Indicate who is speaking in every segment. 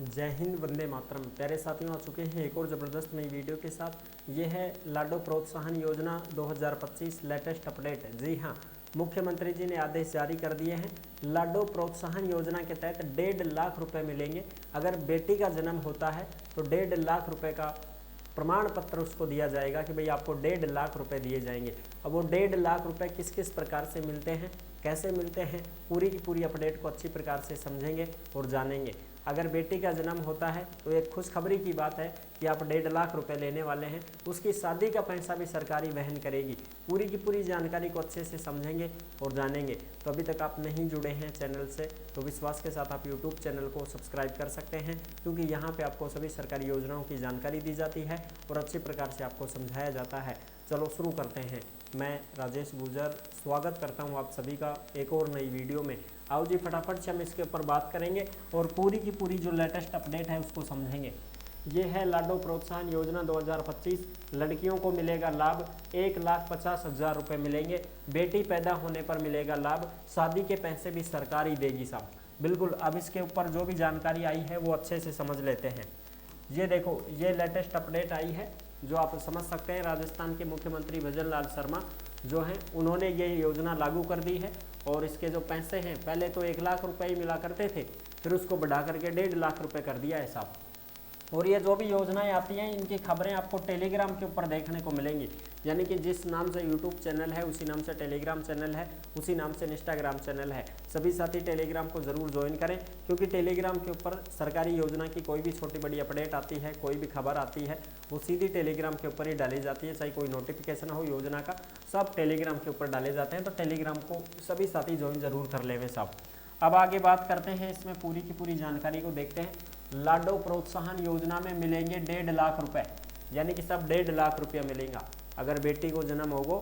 Speaker 1: जय हिंद, वंदे मातरम। प्यारे साथियों, आ चुके हैं एक और ज़बरदस्त नई वीडियो के साथ। ये है लाडो प्रोत्साहन योजना 2025 लेटेस्ट अपडेट। जी हाँ, मुख्यमंत्री जी ने आदेश जारी कर दिए हैं। लाडो प्रोत्साहन योजना के तहत 1.5 लाख रुपए मिलेंगे। अगर बेटी का जन्म होता है तो 1.5 लाख रुपए का प्रमाण पत्र उसको दिया जाएगा कि भाई आपको 1.5 लाख रुपए दिए जाएंगे। अब वो 1.5 लाख रुपए किस किस प्रकार से मिलते हैं, कैसे मिलते हैं, पूरी की पूरी अपडेट को अच्छी प्रकार से समझेंगे और जानेंगे। अगर बेटी का जन्म होता है तो एक खुशखबरी की बात है कि आप 1.5 लाख रुपए लेने वाले हैं। उसकी शादी का पैसा भी सरकारी वहन करेगी। पूरी की पूरी जानकारी को अच्छे से समझेंगे और जानेंगे। तो अभी तक आप नहीं जुड़े हैं चैनल से तो विश्वास के साथ आप यूट्यूब चैनल को सब्सक्राइब कर सकते हैं, क्योंकि यहाँ पे आपको सभी सरकारी योजनाओं की जानकारी दी जाती है और अच्छी प्रकार से आपको समझाया जाता है। चलो शुरू करते हैं। मैं राजेश गुजर स्वागत करता हूं आप सभी का एक और नई वीडियो में। आओ जी, फटाफट से हम इसके ऊपर बात करेंगे और पूरी की पूरी जो लेटेस्ट अपडेट है उसको समझेंगे। ये है लाडो प्रोत्साहन योजना 2025। लड़कियों को मिलेगा लाभ, 1,50,000 रुपये मिलेंगे। बेटी पैदा होने पर मिलेगा लाभ। शादी के पैसे भी सरकार ही देगी साहब। बिल्कुल, अब इसके ऊपर जो भी जानकारी आई है वो अच्छे से समझ लेते हैं। ये देखो, ये लेटेस्ट अपडेट आई है जो आप समझ सकते हैं। राजस्थान के मुख्यमंत्री भजन लाल शर्मा जो हैं उन्होंने ये योजना लागू कर दी है। और इसके जो पैसे हैं, पहले तो 1 लाख रुपए ही मिला करते थे, फिर उसको बढ़ा करके 1.5 लाख रुपए कर दिया है साहब। और ये जो भी योजनाएं आती हैं इनकी खबरें आपको टेलीग्राम के ऊपर देखने को मिलेंगी। यानी कि जिस नाम से यूट्यूब चैनल है उसी नाम से टेलीग्राम चैनल है, उसी नाम से इंस्टाग्राम चैनल है। सभी साथी टेलीग्राम को ज़रूर ज्वाइन करें, क्योंकि टेलीग्राम के ऊपर सरकारी योजना की कोई भी छोटी बड़ी अपडेट आती है, कोई भी खबर आती है, वो सीधी टेलीग्राम के ऊपर ही डाली जाती है। चाहे कोई नोटिफिकेशन हो योजना का, सब टेलीग्राम के ऊपर डाले जाते हैं। तो टेलीग्राम को सभी साथी ज्वाइन जरूर कर लेवे साहब। अब आगे बात करते हैं, इसमें पूरी की पूरी जानकारी को देखते हैं। लाडो प्रोत्साहन योजना में मिलेंगे 1.5 लाख रुपए, यानी कि सब 1.5 लाख रुपया मिलेगा। अगर बेटी को जन्म होगो,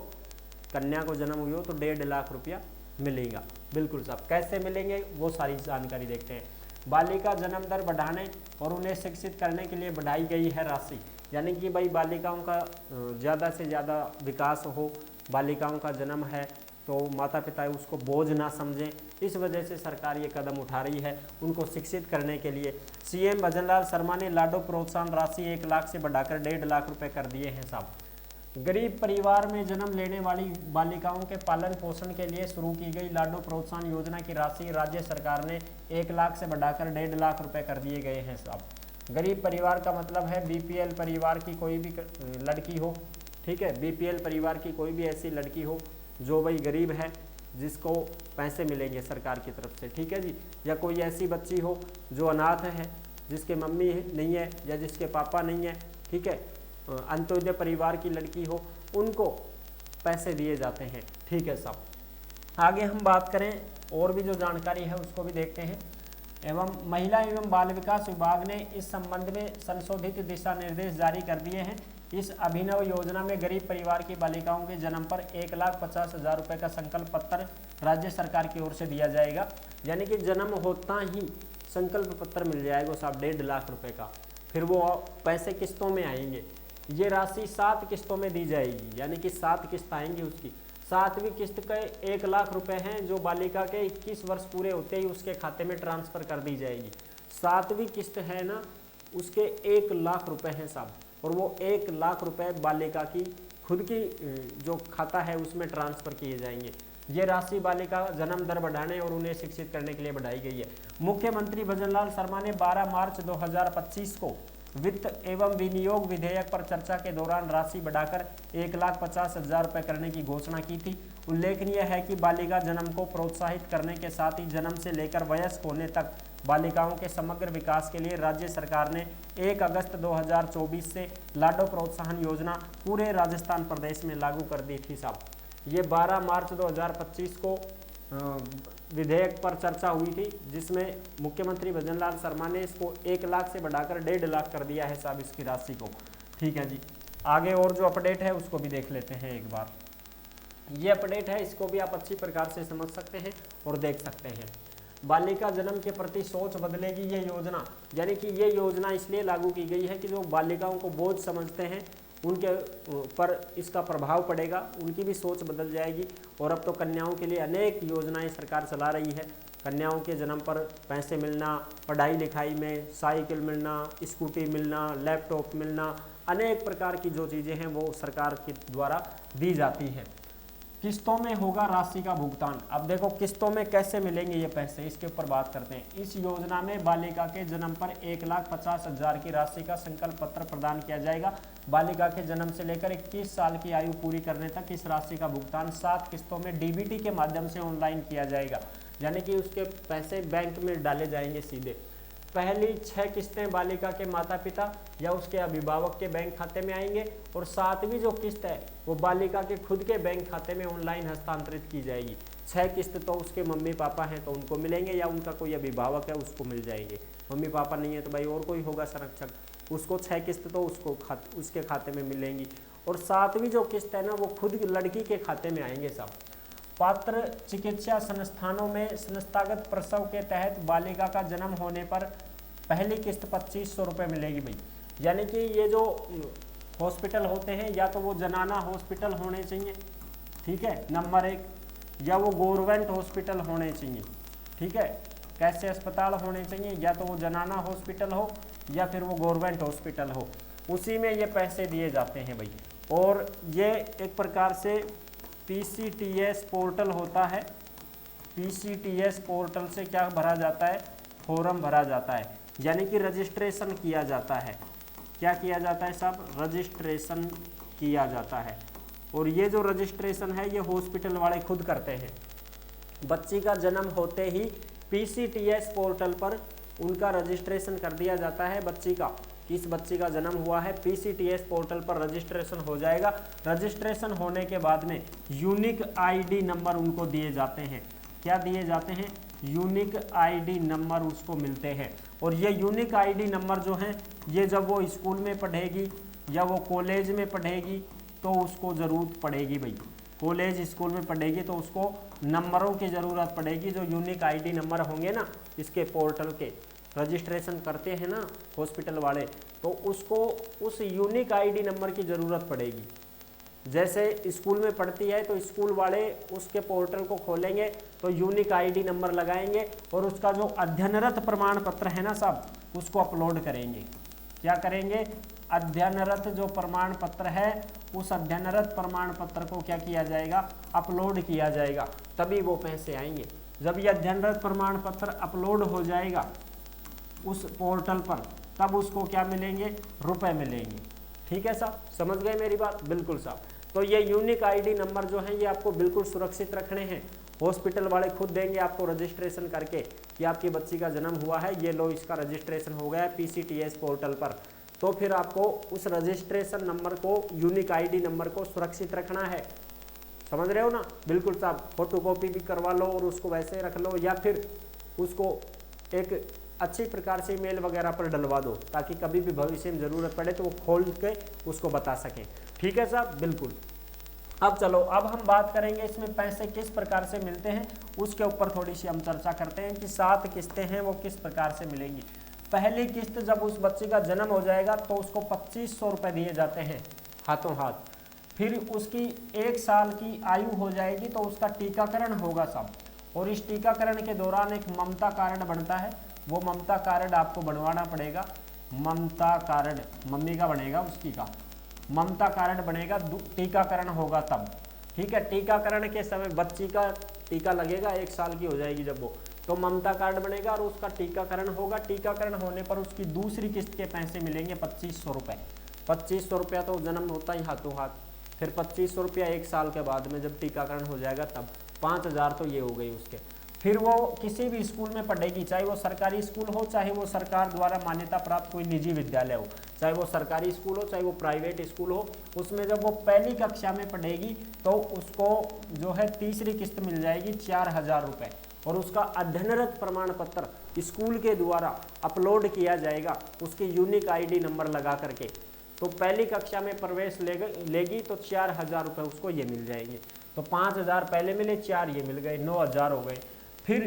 Speaker 1: कन्या को जन्म हुई हो तो 1.5 लाख रुपया मिलेगा। बिल्कुल साहब, कैसे मिलेंगे वो सारी जानकारी देखते हैं। बालिका जन्म दर बढ़ाने और उन्हें शिक्षित करने के लिए बढ़ाई गई है राशि। यानी कि भाई बालिकाओं का ज़्यादा से ज़्यादा विकास हो, बालिकाओं का जन्म है तो माता पिता उसको बोझ ना समझें, इस वजह से सरकार ये कदम उठा रही है उनको शिक्षित करने के लिए। सीएम भजनलाल शर्मा ने लाडो प्रोत्साहन राशि 1 लाख से बढ़ाकर 1.5 लाख रुपए कर दिए हैं साहब। गरीब परिवार में जन्म लेने वाली बालिकाओं के पालन पोषण के लिए शुरू की गई लाडो प्रोत्साहन योजना की राशि राज्य सरकार ने 1 लाख से बढ़ाकर 1.5 लाख रुपए कर दिए गए हैं साहब। गरीब परिवार का मतलब है बीपीएल परिवार की कोई भी लड़की हो, ठीक है, बीपीएल परिवार की कोई भी ऐसी लड़की हो जो भाई गरीब है, जिसको पैसे मिलेंगे सरकार की तरफ से, ठीक है जी। या कोई ऐसी बच्ची हो जो अनाथ है, जिसके मम्मी नहीं है या जिसके पापा नहीं है, ठीक है, अंत्योदय परिवार की लड़की हो, उनको पैसे दिए जाते हैं, ठीक है साहब। आगे हम बात करें और भी जो जानकारी है उसको भी देखते हैं। एवं महिला एवं बाल विकास विभाग ने इस संबंध में संशोधित दिशा निर्देश जारी कर दिए हैं। इस अभिनव योजना में गरीब परिवार की बालिकाओं के जन्म पर 1,50,000 रुपये का संकल्प पत्र राज्य सरकार की ओर से दिया जाएगा। यानी कि जन्म होता ही संकल्प पत्र मिल जाएगा साहब 1.5 लाख रुपए का। फिर वो पैसे किस्तों में आएंगे। ये राशि 7 किस्तों में दी जाएगी, यानी कि 7 किस्त आएंगी उसकी। 7वीं किस्त के 1 लाख रुपए हैं जो बालिका के 21 वर्ष पूरे होते ही उसके खाते में ट्रांसफर कर दी जाएगी। 7वीं किस्त है ना, उसके 1 लाख रुपए हैं साहब। और वो 1 लाख रुपए बालिका की खुद की जो खाता है उसमें ट्रांसफर किए जाएंगे। ये राशि बालिका जन्म दर बढ़ाने और उन्हें शिक्षित करने के लिए बढ़ाई गई है। मुख्यमंत्री भजनलाल शर्मा ने 12 मार्च 2025 को वित्त एवं विनियोग विधेयक पर चर्चा के दौरान राशि बढ़ाकर 1,50,000 रुपये करने की घोषणा की थी। उल्लेखनीय है कि बालिका जन्म को प्रोत्साहित करने के साथ ही जन्म से लेकर वयस्क होने तक बालिकाओं के समग्र विकास के लिए राज्य सरकार ने 1 अगस्त 2024 से लाडो प्रोत्साहन योजना पूरे राजस्थान प्रदेश में लागू कर दी थी साहब। ये 12 मार्च 2025 को विधेयक पर चर्चा हुई थी, जिसमें मुख्यमंत्री भजनलाल शर्मा ने इसको 1 लाख से बढ़ाकर 1.5 लाख कर दिया है साहब इसकी राशि को, ठीक है जी। आगे और जो अपडेट है उसको भी देख लेते हैं एक बार। ये अपडेट है, इसको भी आप अच्छी प्रकार से समझ सकते हैं और देख सकते हैं। बालिका जन्म के प्रति सोच बदलेगी ये योजना। यानी कि ये योजना इसलिए लागू की गई है कि जो बालिकाओं को बोझ समझते हैं उनके पर इसका प्रभाव पड़ेगा, उनकी भी सोच बदल जाएगी। और अब तो कन्याओं के लिए अनेक योजनाएं सरकार चला रही है, कन्याओं के जन्म पर पैसे मिलना, पढ़ाई लिखाई में साइकिल मिलना, स्कूटी मिलना, लैपटॉप मिलना, अनेक प्रकार की जो चीज़ें हैं वो सरकार के द्वारा दी जाती हैं। किस्तों में होगा राशि का भुगतान। अब देखो किस्तों में कैसे मिलेंगे ये पैसे, इसके ऊपर बात करते हैं। इस योजना में बालिका के जन्म पर 1,50,000 की राशि का संकल्प पत्र प्रदान किया जाएगा। बालिका के जन्म से लेकर 21 साल की आयु पूरी करने तक इस राशि का भुगतान 7 किस्तों में डीबीटी के माध्यम से ऑनलाइन किया जाएगा, यानी कि उसके पैसे बैंक में डाले जाएंगे सीधे। पहली 6 किस्तें बालिका के माता पिता या उसके अभिभावक के बैंक खाते में आएंगे और 7वीं जो किस्त है वो बालिका के खुद के बैंक खाते में ऑनलाइन हस्तांतरित की जाएगी। 6 किस्त तो उसके मम्मी पापा हैं तो उनको मिलेंगे या उनका कोई अभिभावक है उसको मिल जाएंगे। मम्मी पापा नहीं है तो भाई और कोई होगा संरक्षक, उसको 6 किस्त तो उसके खाते में मिलेंगी। और 7वीं जो किस्त है ना वो खुद लड़की के खाते में आएंगे सब। पात्र चिकित्सा संस्थानों में संस्थागत प्रसव के तहत बालिका का जन्म होने पर पहली किस्त 2500 रुपये मिलेगी भाई। यानी कि ये जो हॉस्पिटल होते हैं या तो वो जनाना हॉस्पिटल होने चाहिए, ठीक है, नंबर 1, या वो गवर्नमेंट हॉस्पिटल होने चाहिए, ठीक है, कैसे अस्पताल होने चाहिए, या तो वो जनाना हॉस्पिटल हो या फिर वो गवर्नमेंट हॉस्पिटल हो, उसी में ये पैसे दिए जाते हैं भाई। और ये एक प्रकार से PCTS पोर्टल होता है। PCTS पोर्टल से क्या भरा जाता है, फॉर्म भरा जाता है, यानी कि रजिस्ट्रेशन किया जाता है। क्या किया जाता है साहब, रजिस्ट्रेशन किया जाता है। और ये जो रजिस्ट्रेशन है ये हॉस्पिटल वाले खुद करते हैं। बच्ची का जन्म होते ही PCTS पोर्टल पर उनका रजिस्ट्रेशन कर दिया जाता है। बच्ची का, किस बच्ची का जन्म हुआ है, PCTS पोर्टल पर रजिस्ट्रेशन हो जाएगा। रजिस्ट्रेशन होने के बाद में यूनिक ID नंबर उनको दिए जाते हैं। क्या दिए जाते हैं, यूनिक ID नंबर उसको मिलते हैं। और ये यूनिक ID नंबर जो हैं ये जब वो स्कूल में पढ़ेगी या वो कॉलेज में पढ़ेगी तो उसको ज़रूरत पड़ेगी भाई। कॉलेज स्कूल में पढ़ेगी तो उसको नंबरों की ज़रूरत पड़ेगी, जो यूनिक ID नंबर होंगे ना इसके पोर्टल के, रजिस्ट्रेशन करते हैं ना हॉस्पिटल वाले, तो उसको उस यूनिक ID नंबर की ज़रूरत पड़ेगी। जैसे स्कूल में पढ़ती है तो स्कूल वाले उसके पोर्टल को खोलेंगे तो यूनिक ID नंबर लगाएंगे और उसका जो अध्ययनरत प्रमाण पत्र है ना साहब उसको अपलोड करेंगे। क्या करेंगे, अध्ययनरत जो प्रमाण पत्र है उस अध्ययनरत प्रमाण पत्र को क्या किया जाएगा, अपलोड किया जाएगा, तभी वो पैसे आएंगे। जब ये अध्ययनरत प्रमाण पत्र अपलोड हो जाएगा उस पोर्टल पर तब उसको क्या मिलेंगे, रुपए मिलेंगे। ठीक है साहब, समझ गए मेरी बात, बिल्कुल साहब। तो ये यूनिक ID नंबर जो है ये आपको बिल्कुल सुरक्षित रखने हैं। हॉस्पिटल वाले खुद देंगे आपको रजिस्ट्रेशन करके कि आपकी बच्ची का जन्म हुआ है, ये लो इसका रजिस्ट्रेशन हो गया है PCTS पोर्टल पर। तो फिर आपको उस रजिस्ट्रेशन नंबर को, यूनिक ID नंबर को सुरक्षित रखना है। समझ रहे हो ना, बिल्कुल साहब। फोटोकॉपी भी करवा लो और उसको वैसे रख लो या फिर उसको एक अच्छी प्रकार से मेल वगैरह पर डलवा दो ताकि कभी भी भविष्य में ज़रूरत पड़े तो वो खोल के उसको बता सकें। ठीक है साहब, बिल्कुल। अब चलो, अब हम बात करेंगे इसमें पैसे किस प्रकार से मिलते हैं उसके ऊपर थोड़ी सी हम चर्चा करते हैं कि 7 किस्तें हैं वो किस प्रकार से मिलेंगी। पहली किस्त जब उस बच्चे का जन्म हो जाएगा तो उसको 2500 रुपये दिए जाते हैं हाथों हाथ। फिर उसकी 1 साल की आयु हो जाएगी तो उसका टीकाकरण होगा सब, और इस टीकाकरण के दौरान एक ममता कार्ड बनता है, वो ममता कार्ड आपको बनवाना पड़ेगा। ममता कार्ड मम्मी का बनेगा, उसकी का ममता कार्ड बनेगा, टीकाकरण होगा तब। ठीक है, टीकाकरण के समय बच्ची का टीका लगेगा, 1 साल की हो जाएगी जब वो, तो ममता कार्ड बनेगा और उसका टीकाकरण होगा। टीकाकरण होने पर उसकी दूसरी किस्त के पैसे मिलेंगे 2500 रुपये। 2500 रुपया तो जन्म होता ही हाथों हाथ, फिर 2500 रुपया 1 साल के बाद में जब टीकाकरण हो जाएगा तब 5000 तो ये हो गई उसके। फिर वो किसी भी स्कूल में पढ़ेगी, चाहे वो सरकारी स्कूल हो, चाहे वो सरकार द्वारा मान्यता प्राप्त कोई निजी विद्यालय हो, चाहे वो सरकारी स्कूल हो, चाहे वो प्राइवेट स्कूल हो, उसमें जब वो पहली कक्षा में पढ़ेगी तो उसको जो है तीसरी किस्त मिल जाएगी 4000 रुपये, और उसका अध्ययनरत प्रमाण पत्र स्कूल के द्वारा अपलोड किया जाएगा उसके यूनिक ID नंबर लगा करके। तो पहली कक्षा में प्रवेश लेगी तो 4000 रुपये उसको ये मिल जाएंगे। तो 5000 पहले मिले, 4 ये मिल गए, 9000 हो गए। फिर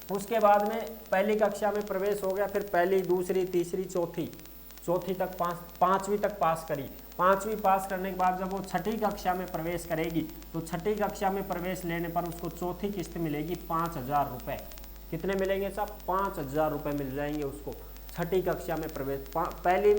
Speaker 1: उसके बाद में पहली कक्षा में प्रवेश हो गया, फिर पहली, दूसरी, तीसरी, चौथी तक, पाँचवीं तक पास करी। 5वीं पास करने के बाद जब वो 6ठी कक्षा में प्रवेश करेगी तो 6ठी कक्षा में प्रवेश लेने पर उसको चौथी किस्त मिलेगी 5000 रुपये। कितने मिलेंगे साहब? 5,000 रुपये मिल जाएंगे उसको। छठी कक्षा में प्रवेश, पहली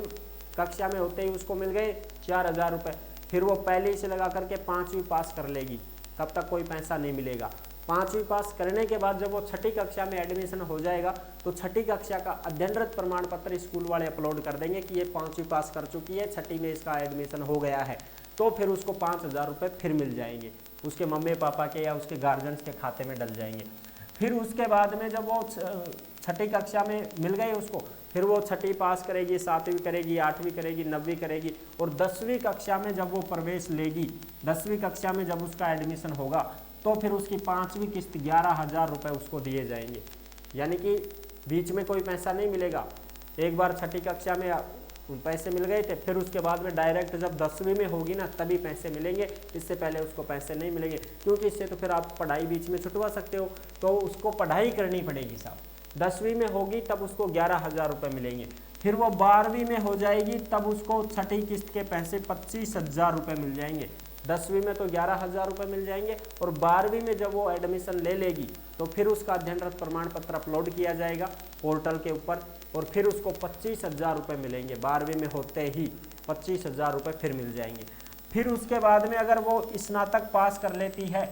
Speaker 1: कक्षा में होते ही उसको मिल गए 4,000 रुपये। फिर वो पहली से लगा करके 5वीं पास कर लेगी, तब तक कोई पैसा नहीं मिलेगा। 5वीं पास करने के बाद जब वो छठी कक्षा में एडमिशन हो जाएगा तो छठी कक्षा का अध्ययनरत प्रमाण पत्र स्कूल वाले अपलोड कर देंगे कि ये 5वीं पास कर चुकी है, छठी में इसका एडमिशन हो गया है। तो फिर उसको 5,000 रुपये फिर मिल जाएंगे, उसके मम्मी पापा के या उसके गार्जियंस के खाते में डल जाएंगे। फिर उसके बाद में जब वो छठी कक्षा में मिल गए उसको, फिर वो छठी पास करेगी, 7वीं करेगी, 8वीं करेगी, 9वीं करेगी, और 10वीं कक्षा में जब वो प्रवेश लेगी, 10वीं कक्षा में जब उसका एडमिशन होगा तो फिर उसकी 5वीं किस्त 11,000 रुपये उसको दिए जाएंगे। यानी कि बीच में कोई पैसा नहीं मिलेगा। एक बार छठी कक्षा में पैसे मिल गए थे, फिर उसके बाद में डायरेक्ट जब 10वीं में होगी ना तभी पैसे मिलेंगे, इससे पहले उसको पैसे नहीं मिलेंगे, क्योंकि इससे तो फिर आप पढ़ाई बीच में छुटवा सकते हो, तो उसको पढ़ाई करनी पड़ेगी साहब। 10वीं में होगी तब उसको 11,000 रुपये मिलेंगे। फिर वो 12वीं में हो जाएगी तब उसको छठी किस्त के पैसे 25,000 रुपये मिल जाएंगे। 10वीं में तो 11,000 रुपये मिल जाएंगे, और 12वीं में जब वो एडमिशन ले लेगी तो फिर उसका अध्ययनरत प्रमाण पत्र अपलोड किया जाएगा पोर्टल के ऊपर, और फिर उसको 25,000 रुपये मिलेंगे। 12वीं में होते ही 25,000 रुपये फिर मिल जाएंगे। फिर उसके बाद में अगर वो स्नातक पास कर लेती है,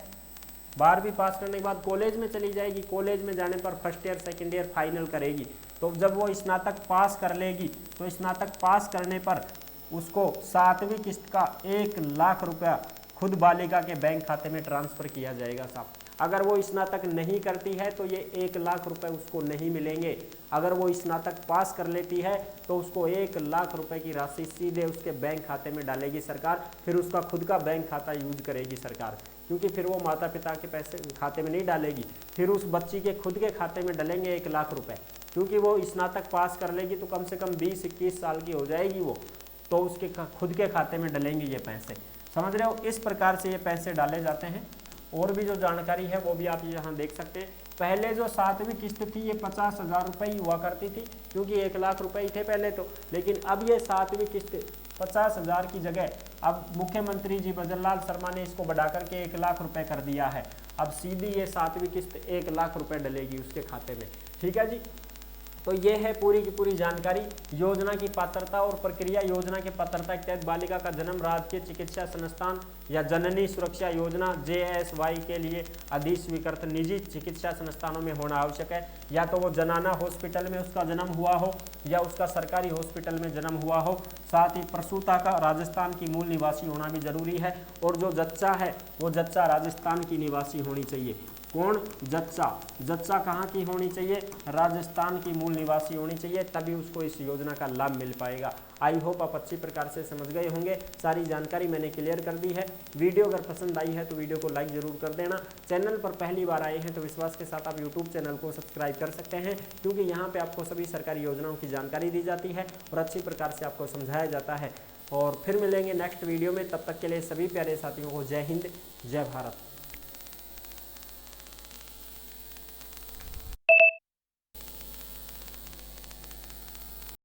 Speaker 1: 12वीं पास करने के बाद कॉलेज में चली जाएगी, कॉलेज में जाने पर first year second year final करेगी, तो जब वो स्नातक पास कर लेगी तो स्नातक पास करने पर उसको 7वीं किस्त का 1,00,000 रुपया खुद बालिका के बैंक खाते में ट्रांसफ़र किया जाएगा साहब। अगर वो स्नातक नहीं करती है तो ये 1,00,000 रुपये उसको नहीं मिलेंगे। अगर वो स्नातक पास कर लेती है तो उसको 1,00,000 रुपये की राशि सीधे उसके बैंक खाते में डालेगी सरकार, फिर उसका खुद का बैंक खाता यूज करेगी सरकार, क्योंकि फिर वो माता पिता के पैसे खाते में नहीं डालेगी, फिर उस बच्ची के खुद के खाते में डलेंगे 1,00,000 रुपये, क्योंकि वो स्नातक पास कर लेगी तो कम से कम 20-21 साल की हो जाएगी वो, तो उसके खुद के खाते में डलेंगे ये पैसे। समझ रहे हो? इस प्रकार से ये पैसे डाले जाते हैं। और भी जो जानकारी है वो भी आप यहाँ देख सकते हैं। पहले जो 7वीं किस्त थी ये 50,000 रुपये ही हुआ करती थी, क्योंकि 1,00,000 रुपये ही थे पहले तो, लेकिन अब ये 7वीं किस्त 50,000 की जगह अब मुख्यमंत्री जी भजनलाल शर्मा ने इसको बढ़ा करके 1,00,000 रुपये कर दिया है। अब सीधी ये 7वीं किस्त 1,00,000 रुपये डलेगी उसके खाते में। ठीक है जी, तो ये है पूरी की पूरी जानकारी। योजना की पात्रता और प्रक्रिया। योजना के पात्रता के तहत बालिका का जन्म राजकीय चिकित्सा संस्थान या जननी सुरक्षा योजना JSY के लिए अधिस्वीकृत निजी चिकित्सा संस्थानों में होना आवश्यक है। या तो वो जनाना हॉस्पिटल में उसका जन्म हुआ हो या उसका सरकारी हॉस्पिटल में जन्म हुआ हो। साथ ही प्रसूता का राजस्थान की मूल निवासी होना भी जरूरी है, और जो जच्चा है वो जच्चा राजस्थान की निवासी होनी चाहिए। कौन? जच्चा। जच्चा कहाँ की होनी चाहिए? राजस्थान की मूल निवासी होनी चाहिए, तभी उसको इस योजना का लाभ मिल पाएगा। आई होप आप अच्छी प्रकार से समझ गए होंगे। सारी जानकारी मैंने क्लियर कर दी है। वीडियो अगर पसंद आई है तो वीडियो को लाइक जरूर कर देना। चैनल पर पहली बार आए हैं तो विश्वास के साथ आप यूट्यूब चैनल को सब्सक्राइब कर सकते हैं, क्योंकि यहाँ पर आपको सभी सरकारी योजनाओं की जानकारी दी जाती है और अच्छी प्रकार से आपको समझाया जाता है। और फिर मिलेंगे नेक्स्ट वीडियो में, तब तक के लिए सभी प्यारे साथियों को जय हिंद, जय भारत।